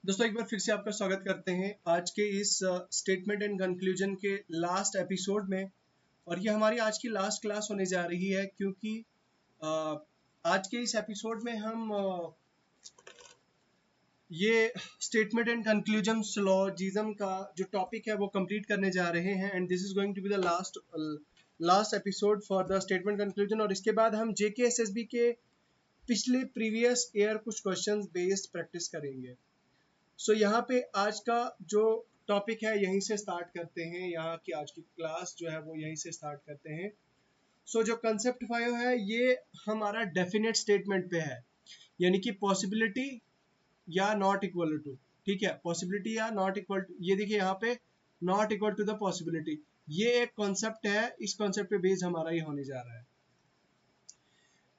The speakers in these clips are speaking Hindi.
दोस्तों एक बार फिर से आपका स्वागत करते हैं आज के इस स्टेटमेंट एंड कंक्लूजन के लास्ट एपिसोड में। और ये हमारी आज की लास्ट क्लास होने जा रही है क्योंकि आज के इस एपिसोड में हम ये स्टेटमेंट एंड कंक्लूजन सिलोजिज्म का जो टॉपिक है वो कंप्लीट करने जा रहे हैं and this is going to be the last episode for the statement conclusion. और इसके बाद हम जेकेएसएसबी के पिछले प्रीवियस ईयर कुछ क्वेश्चंस बेस्ड प्रैक्टिस करेंगे। सो यहाँ पे आज का जो टॉपिक है यहीं से स्टार्ट करते हैं। यहाँ की आज की क्लास जो है वो यहीं से स्टार्ट करते हैं। सो जो कंसेप्ट 5 है ये हमारा डेफिनेट स्टेटमेंट पे है, यानी कि पॉसिबिलिटी या नॉट इक्वल टू। ठीक है, पॉसिबिलिटी या नॉट इक्वल टू, ये देखिए यहाँ पे not equal to the possibility, ये एक कॉन्सेप्ट है। इस कॉन्सेप्ट पे बेस हमारा ये होने जा रहा है।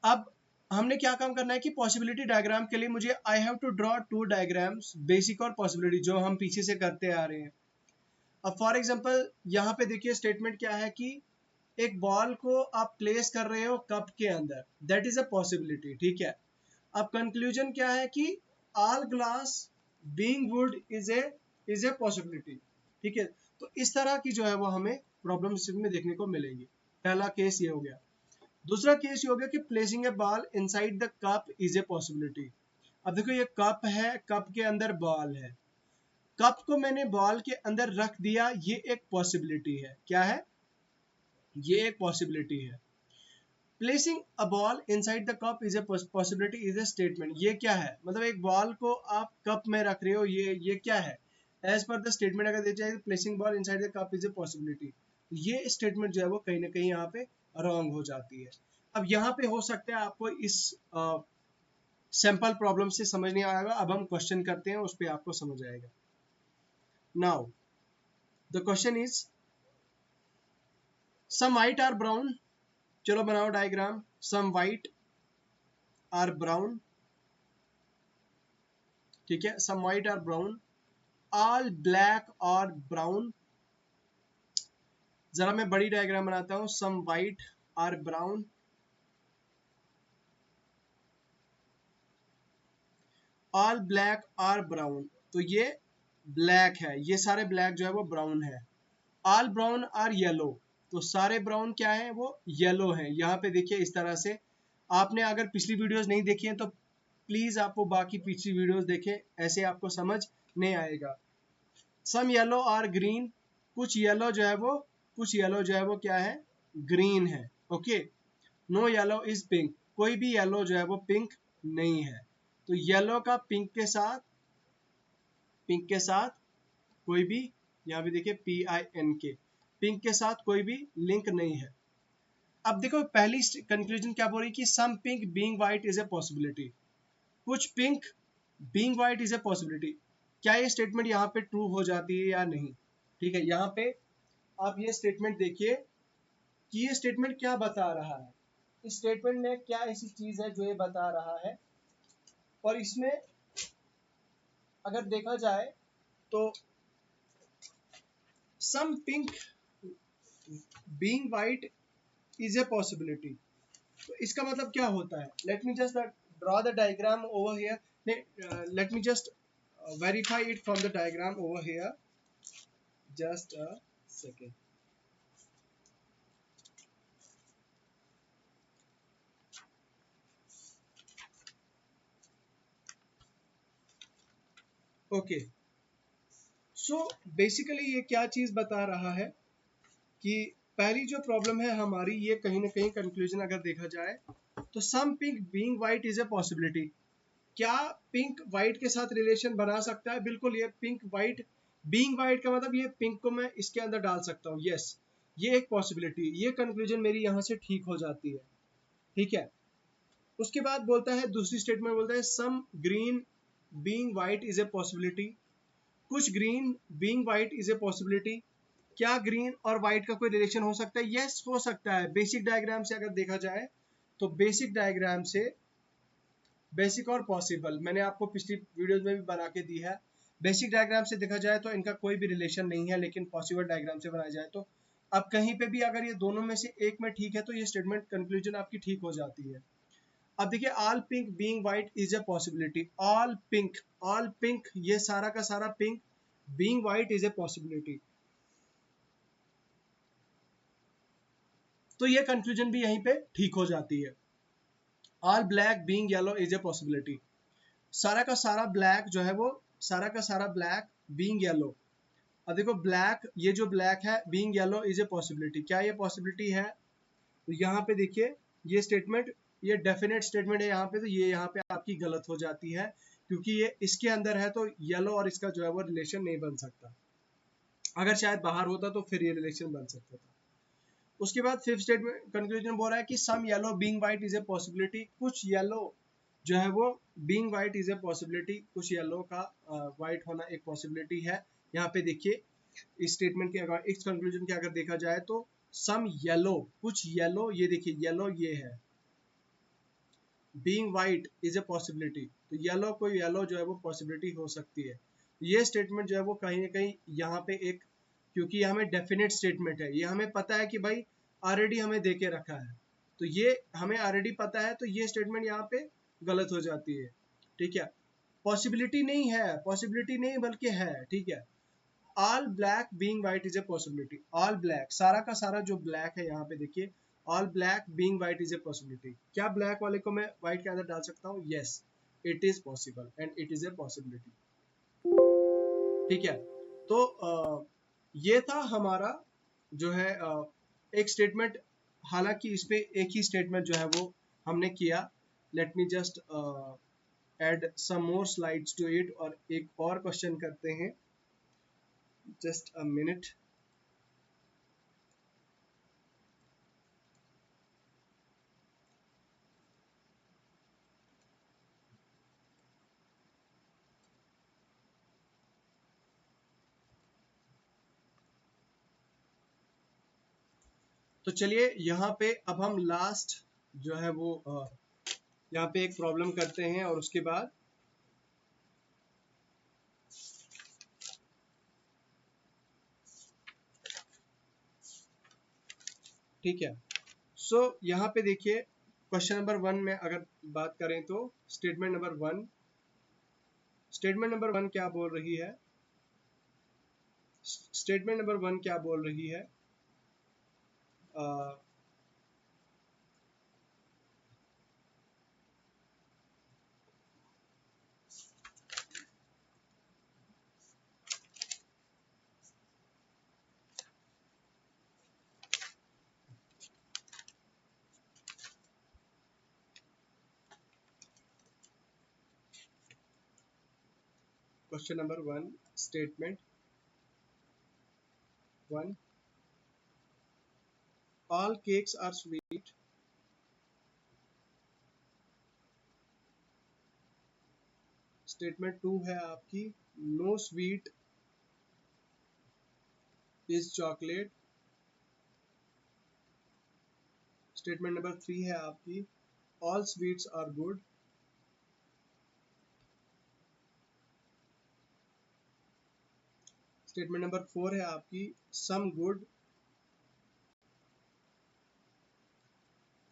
अब हमने क्या काम करना है कि पॉसिबिलिटी डायग्राम के लिए मुझे I have to draw two diagrams, basic और पॉसिबिलिटी, जो हम पीछे से करते आ रहे हैं। अब फॉर एग्जांपल यहाँ पे देखिए स्टेटमेंट क्या है कि एक बॉल को आप प्लेस कर रहे हो कप के अंदर, दैट इज अ पॉसिबिलिटी। ठीक है, अब कंक्लूजन क्या है कि all glass being would is a possibility. ठीक है, तो इस तरह की जो है वो हमें प्रॉब्लम में देखने को मिलेगी। पहला केस ये हो गया। दूसरा केस ये हो गया कि placing A ball inside the cup is a possibility. अब देखो ये कप है, कप के अंदर बॉल है, कप को मैंने बॉल के अंदर रख दिया, ये एक पॉसिबिलिटी है। क्या है? ये एक पॉसिबिलिटी है। Placing a ball inside the cup is a possibility is a statement. ये क्या है? मतलब एक बॉल को आप कप में रख रहे हो, ये क्या है? एज पर द स्टेटमेंट अगर देखा जाए placing ball inside the cup is a possibility, ये स्टेटमेंट जो है वो कहीं ना कहीं यहाँ पे रॉन्ग हो जाती है। अब यहाँ पे हो सकता है आपको इस सैंपल प्रॉब्लम से समझ नहीं आएगा, अब हम क्वेश्चन करते हैं, उस पर आपको समझ आएगा। Now the question is some white are brown. चलो बनाओ diagram. Some white are brown, ठीक है, some white are brown, all black और ब्राउन। जरा मैं बड़ी डायग्राम बनाता हूं। Some white are brown, all black are brown, तो ये ब्लैक है, ये सारे ब्लैक जो है वो ब्राउन है। ऑल ब्राउन आर येलो, तो सारे ब्राउन क्या है? वो येलो है। यहाँ पे देखिए इस तरह से, आपने अगर पिछली वीडियोस नहीं देखी हैं तो प्लीज आप वो बाकी पिछली वीडियोस देखें, ऐसे आपको समझ नहीं आएगा। सम येलो आर ग्रीन, कुछ येलो जो है वो क्या है? ग्रीन है। Okay, no yellow is pink, कोई भी येलो जो है वो पिंक नहीं है। तो येलो का पिंक के साथ कोई भी, यहाँ भी देखिए PINK, पिंक के साथ कोई भी लिंक नहीं है। अब देखो पहली कंक्लूजन क्या बोल रही है कि some pink being white is a possibility, कुछ pink being white is a possibility. क्या ये स्टेटमेंट यहाँ पे ट्रू हो जाती है या नहीं? ठीक है, यहाँ पे आप ये स्टेटमेंट देखिए कि ये स्टेटमेंट क्या बता रहा है। इस स्टेटमेंट में क्या ऐसी चीज है जो ये बता रहा है? और इसमें अगर देखा जाए तो some pink being white is a possibility, तो इसका मतलब क्या होता है? Let me just draw the diagram over here, let me just verify it from the diagram over here, just a second. Okay, so basically ये क्या चीज बता रहा है कि पहली जो प्रॉब्लम है हमारी, ये कहीं ना कहीं कंक्लूजन अगर देखा जाए तो some pink being white is a possibility. क्या पिंक व्हाइट के साथ रिलेशन बना सकता है? बिल्कुल, ये पिंक व्हाइट बीइंग व्हाइट का मतलब ये पिंक को मैं इसके अंदर डाल सकता हूँ। यस, ये एक पॉसिबिलिटी, ये कंक्लूजन मेरी यहाँ से ठीक हो जाती है। ठीक है, उसके बाद बोलता है, दूसरी स्टेटमेंट बोलता है some green being white is a possibility, कुछ green being white is a possibility. क्या ग्रीन और व्हाइट का कोई रिलेशन हो सकता है? यस, हो सकता है। बेसिक डायग्राम से अगर देखा जाए तो बेसिक डायग्राम से, बेसिक और पॉसिबल मैंने आपको पिछली वीडियोस में भी बना के दी है। बेसिक डायग्राम से देखा जाए तो इनका कोई भी रिलेशन नहीं है, लेकिन पॉसिबल डायग्राम से बनाया जाए तो अब कहीं पे भी अगर ये दोनों में से एक में ठीक है तो ये स्टेटमेंट कंक्लूजन आपकी ठीक हो जाती है। अब देखिए all pink being white is a possibility, all pink ये सारा का सारा pink being white is a possibility. तो ये कंक्लूजन भी यहीं पे ठीक हो जाती है। All black being yellow is a possibility, सारा का सारा ब्लैक जो है वो सारा का सारा ब्लैक बीइंग येलो। अब देखो ब्लैक, ये जो ब्लैक है being yellow is a possibility, क्या ये पॉसिबिलिटी है? तो यहाँ पे देखिए ये स्टेटमेंट, ये डेफिनेट स्टेटमेंट है यहाँ पे, तो ये यहाँ पे आपकी गलत हो जाती है क्योंकि ये इसके अंदर है तो येलो और इसका जो है वो रिलेशन नहीं बन सकता। अगर शायद बाहर होता तो फिर ये रिलेशन बन सकता था। उसके बाद फिफ्थ स्टेटमेंट कंक्लूजन बोल रहा है कि some yellow being white is a possibility, कुछ येलो जो है वो being white is a possibility, कुछ येलो का व्हाइट होना एक पॉसिबिलिटी है। यहाँ पे देखिए इस स्टेटमेंट के अगर इस कंक्लूजन के अगर देखा जाए तो सम येलो, कुछ येलो, ये देखिए येलो ये है, being white is a possibility, तो येलो, कोई येलो जो है वो पॉसिबिलिटी हो सकती है। ये स्टेटमेंट जो है वो कहीं ना कहीं यहाँ पे एक, क्योंकि ये हमें डेफिनेट स्टेटमेंट है, ये हमें पता है कि भाई ऑलरेडी हमें दे के रखा है, तो ये हमें ऑलरेडी पता है, तो ये स्टेटमेंट यहाँ पे गलत हो जाती है। ठीक है, पॉसिबिलिटी नहीं है, पॉसिबिलिटी नहीं बल्कि है। ठीक है, all black being white is a possibility, all black सारा का सारा जो ब्लैक है यहाँ पे देखिए, all black being white is a possibility, क्या ब्लैक वाले को मैं व्हाइट के अंदर डाल सकता हूँ? Yes, it is possible and it is a possibility. ठीक है, तो ये था हमारा जो है एक स्टेटमेंट, हालांकि इसमें एक ही स्टेटमेंट जो है वो हमने किया। Let me just add some more slides to it, और एक और क्वेश्चन करते हैं, जस्ट अ मिनट। तो चलिए यहाँ पे अब हम लास्ट जो है वो यहाँ पे एक प्रॉब्लम करते हैं और उसके बाद ठीक है। सो यहाँ पे देखिए क्वेश्चन नंबर 1 में अगर बात करें तो स्टेटमेंट नंबर 1 क्या बोल रही है? स्टेटमेंट नंबर 1 क्या बोल रही है? Question number 1 statement 1, all cakes are sweet. Statement 2 है आपकी, no sweet is chocolate. Statement number 3 है आपकी, all sweets are good. Statement number 4 है आपकी, सम गुड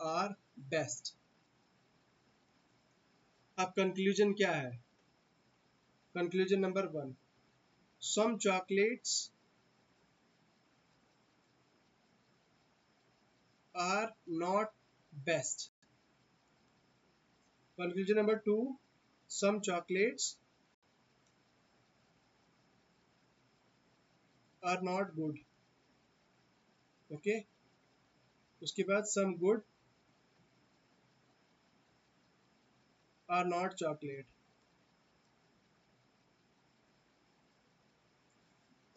आर बेस्ट। अब कंक्लूजन क्या है? Conclusion number 1, some chocolates are not best. Conclusion number 2, some chocolates are not good. Okay, उसके बाद some good are not chocolate.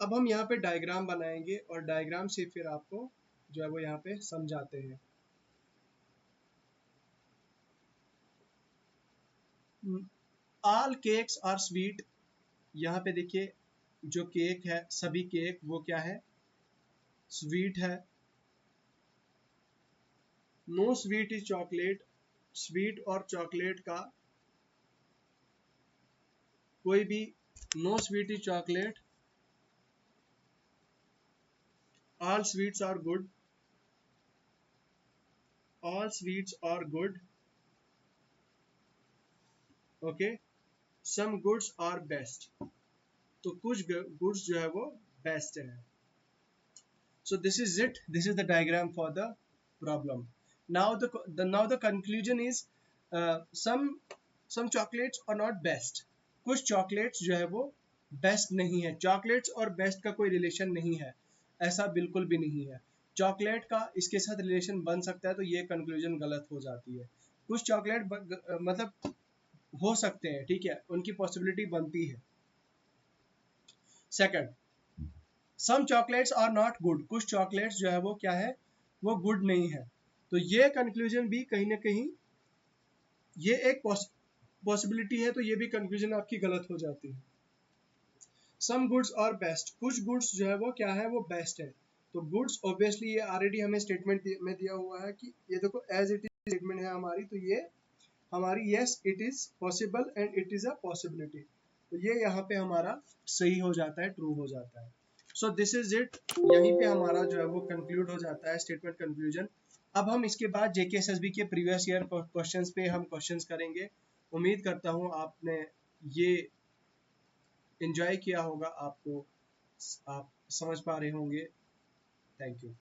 अब हम यहाँ पे डायग्राम बनाएंगे और डायग्राम से फिर आपको जो है वो यहाँ पे समझाते हैं। ऑल केक्स आर स्वीट, यहाँ पे देखिए जो केक है, सभी केक वो क्या है? स्वीट है। No sweet is chocolate, sweet और चॉकलेट का कोई भी, no sweet is chocolate, all sweets are good, all sweets are good, okay, some goods are best, तो कुछ गुड्स जो है वो बेस्ट है. So this is it. This is the diagram for the problem. Now the conclusion is some chocolates are not best. कुछ chocolates जो है वो best नहीं है. Chocolates और best का कोई relation नहीं है, ऐसा बिल्कुल भी नहीं है. चॉकलेट का इसके साथ रिलेशन बन सकता है, तो ये कंक्लूजन गलत हो जाती है. कुछ चॉकलेट मतलब हो सकते हैं, ठीक है, उनकी पॉसिबिलिटी बनती है. Second, some chocolates are not good, कुछ चॉकलेट्स जो है वो क्या है, वो गुड नहीं है. तो ये कंक्लूजन भी कहीं ना कहीं ये एक पॉसिबिलिटी है, तो ये भी कंक्लूजन आपकी गलत हो जाती है. सम गुड्स आर बेस्ट, कुछ गुड्स जो है वो क्या है, वो बेस्ट है. तो गुड्स ऑब्वियसली ये ऑलरेडी हमें स्टेटमेंट में दिया हुआ है कि ये देखो एज इट इज स्टेटमेंट है हमारी, तो ये हमारी yes it is possible and it is a possibility, तो ये यहाँ पे हमारा सही हो जाता है, ट्रू हो जाता है. So this is it. यहीं पे हमारा जो है वो कंक्लूड हो जाता है स्टेटमेंट कंक्लूजन. अब हम इसके बाद जेकेएसएसबी के प्रीवियस ईयर क्वेश्चंस पे हम क्वेश्चंस करेंगे. उम्मीद करता हूँ आपने ये एंजॉय किया होगा, आपको आप समझ पा रहे होंगे. Thank you.